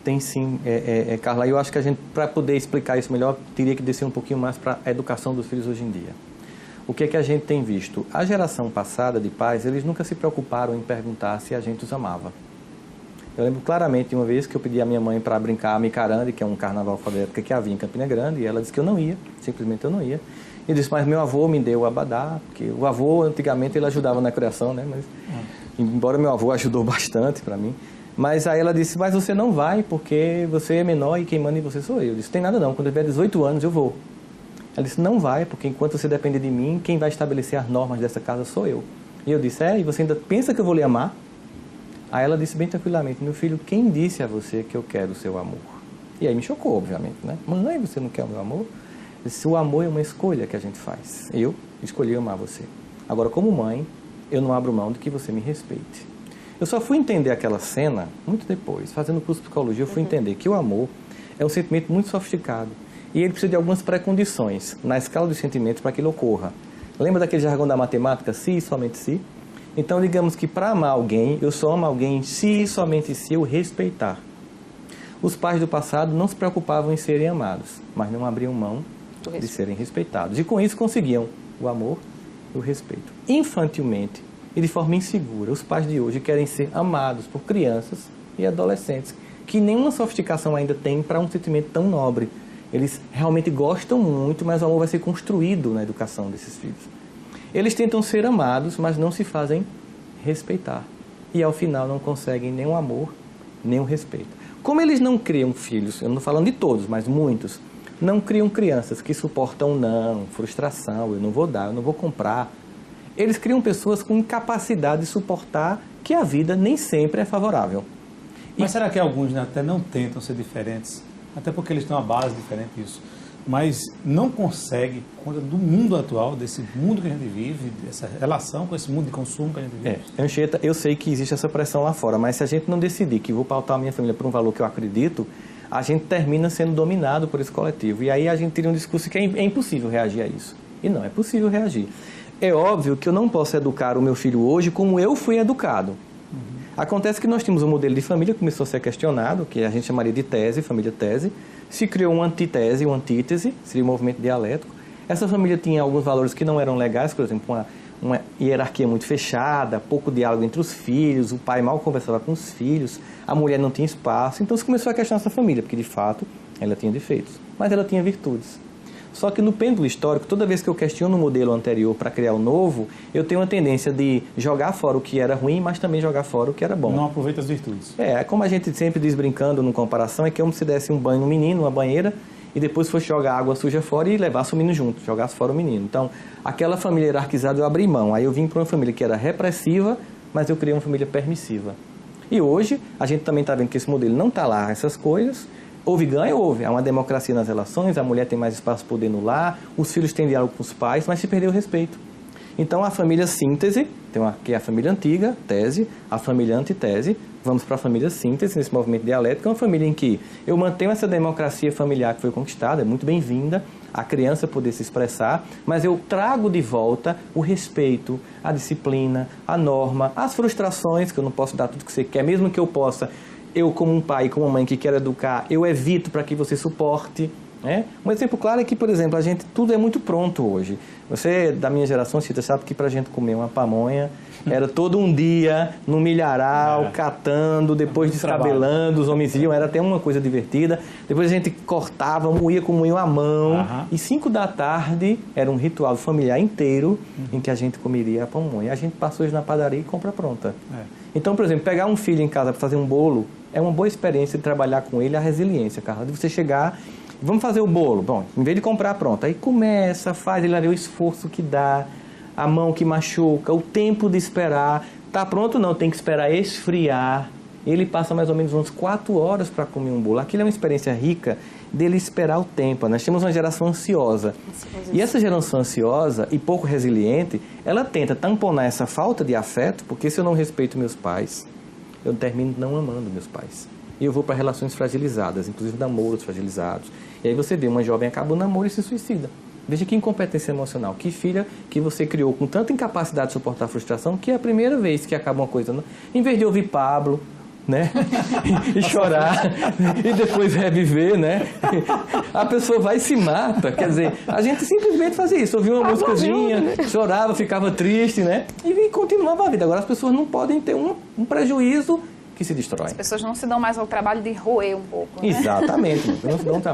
Tem sim, Carla. Eu acho que a gente, para poder explicar isso melhor, teria que descer um pouquinho mais para a educação dos filhos hoje em dia. O que é que a gente tem visto? A geração passada de pais, eles nunca se preocuparam em perguntar se a gente os amava. Eu lembro claramente de uma vez que eu pedi à minha mãe para brincar a Micarande, que é um carnaval fora da época que havia em Campina Grande, e ela disse que eu não ia, simplesmente eu não ia. E disse, mas meu avô me deu o abadá, porque o avô, antigamente, ele ajudava na criação, né? Mas, embora meu avô ajudou bastante para mim. Mas aí ela disse, mas você não vai, porque você é menor e quem manda em você sou eu. Eu disse, tem nada não, quando eu tiver 18 anos eu vou. Ela disse, não vai, porque enquanto você depender de mim, quem vai estabelecer as normas dessa casa sou eu. E eu disse, e você ainda pensa que eu vou lhe amar? Aí ela disse bem tranquilamente, meu filho, quem disse a você que eu quero o seu amor? E aí me chocou, obviamente, né? Mãe, você não quer o meu amor? Eu disse, o amor é uma escolha que a gente faz. Eu escolhi amar você. Agora, como mãe, eu não abro mão de que você me respeite. Eu só fui entender aquela cena muito depois. Fazendo curso de psicologia, eu fui entender que o amor é um sentimento muito sofisticado. E ele precisa de algumas pré-condições na escala dos sentimentos para que ele ocorra. Lembra daquele jargão da matemática, se e somente se? Então, digamos que para amar alguém, eu só amo alguém se e somente se eu respeitar. Os pais do passado não se preocupavam em serem amados, mas não abriam mão de serem respeitados. E com isso conseguiam o amor e o respeito. Infantilmente e de forma insegura, os pais de hoje querem ser amados por crianças e adolescentes, que nenhuma sofisticação ainda tem para um sentimento tão nobre. Eles realmente gostam muito, mas o amor vai ser construído na educação desses filhos. Eles tentam ser amados, mas não se fazem respeitar. E ao final não conseguem nem o amor, nem o respeito. Como eles não criam filhos, eu não estou falando de todos, mas muitos, não criam crianças que suportam não, frustração, eu não vou dar, eu não vou comprar. Eles criam pessoas com incapacidade de suportar que a vida nem sempre é favorável. Mas será que alguns até não tentam ser diferentes? Até porque eles têm uma base diferente disso. Mas não conseguem, por conta do mundo atual, desse mundo que a gente vive, dessa relação com esse mundo de consumo que a gente vive. Anchieta, eu sei que existe essa pressão lá fora, mas se a gente não decidir que vou pautar a minha família por um valor que eu acredito, a gente termina sendo dominado por esse coletivo. E aí a gente tira um discurso que é impossível reagir a isso. E não, é possível reagir. É óbvio que eu não posso educar o meu filho hoje como eu fui educado. Acontece que nós tínhamos um modelo de família que começou a ser questionado, que a gente chamaria de tese, família tese. Se criou uma antitese, uma antítese, seria um movimento dialético. Essa família tinha alguns valores que não eram legais, por exemplo, uma hierarquia muito fechada, pouco diálogo entre os filhos, o pai mal conversava com os filhos, a mulher não tinha espaço. Então se começou a questionar essa família, porque de fato ela tinha defeitos, mas ela tinha virtudes. Só que no pêndulo histórico, toda vez que eu questiono o modelo anterior para criar o novo, eu tenho uma tendência de jogar fora o que era ruim, mas também jogar fora o que era bom. Não aproveita as virtudes. Como a gente sempre diz brincando no comparação, é que como se desse um banho no menino, uma banheira, e depois fosse jogar água suja fora e levasse o menino junto, jogasse fora o menino. Então, aquela família hierarquizada eu abri mão. Aí eu vim para uma família que era repressiva, mas eu criei uma família permissiva. E hoje, a gente também está vendo que esse modelo não está lá, essas coisas. Houve ganho? Houve. Há uma democracia nas relações, a mulher tem mais espaço de poder no lar, os filhos têm diálogo com os pais, mas se perdeu o respeito. Então, a família síntese, que é a família antiga, tese, a família antitese, vamos para a família síntese, nesse movimento dialético, é uma família em que eu mantenho essa democracia familiar que foi conquistada, é muito bem-vinda, a criança poder se expressar, mas eu trago de volta o respeito, a disciplina, a norma, as frustrações, que eu não posso dar tudo que você quer, mesmo que eu possa. Eu, como um pai, como uma mãe que quero educar, eu evito para que você suporte. Né? Um exemplo claro é que, por exemplo, tudo é muito pronto hoje. Você, da minha geração, Cita, sabe que para a gente comer uma pamonha, era todo um dia no milharal, catando, depois descabelando, os homens iam, era até uma coisa divertida. Depois a gente cortava, moía com moinho à mão. E 5 da tarde era um ritual familiar inteiro em que a gente comeria a pamonha. A gente passa hoje na padaria e compra pronta. Então, por exemplo, pegar um filho em casa para fazer um bolo é uma boa experiência de trabalhar com ele a resiliência, Carla. De você chegar, vamos fazer o bolo. Bom, em vez de comprar pronto, aí começa, faz, ele vai ver o esforço que dá, a mão que machuca, o tempo de esperar. Tá pronto? Não, tem que esperar esfriar. Ele passa mais ou menos umas 4 horas para comer um bolo. Aquilo é uma experiência rica dele esperar o tempo. Nós temos uma geração ansiosa. E essa geração ansiosa e pouco resiliente, ela tenta tamponar essa falta de afeto, porque se eu não respeito meus pais, eu termino não amando meus pais. E eu vou para relações fragilizadas, inclusive namoros fragilizados. E aí você vê uma jovem acaba o namoro e se suicida. Veja que incompetência emocional, que filha que você criou com tanta incapacidade de suportar a frustração, que é a primeira vez que acaba uma coisa. Em vez de ouvir Pablo, né? E chorar, e depois reviver, né? A pessoa vai e se mata. Quer dizer, a gente simplesmente fazia isso, ouvia uma músicazinha, chorava, ficava triste, né? E continuava a vida. Agora as pessoas não podem ter um prejuízo que se destrói. As pessoas não se dão mais ao trabalho de roer um pouco, né? Exatamente, não se dão trabalho.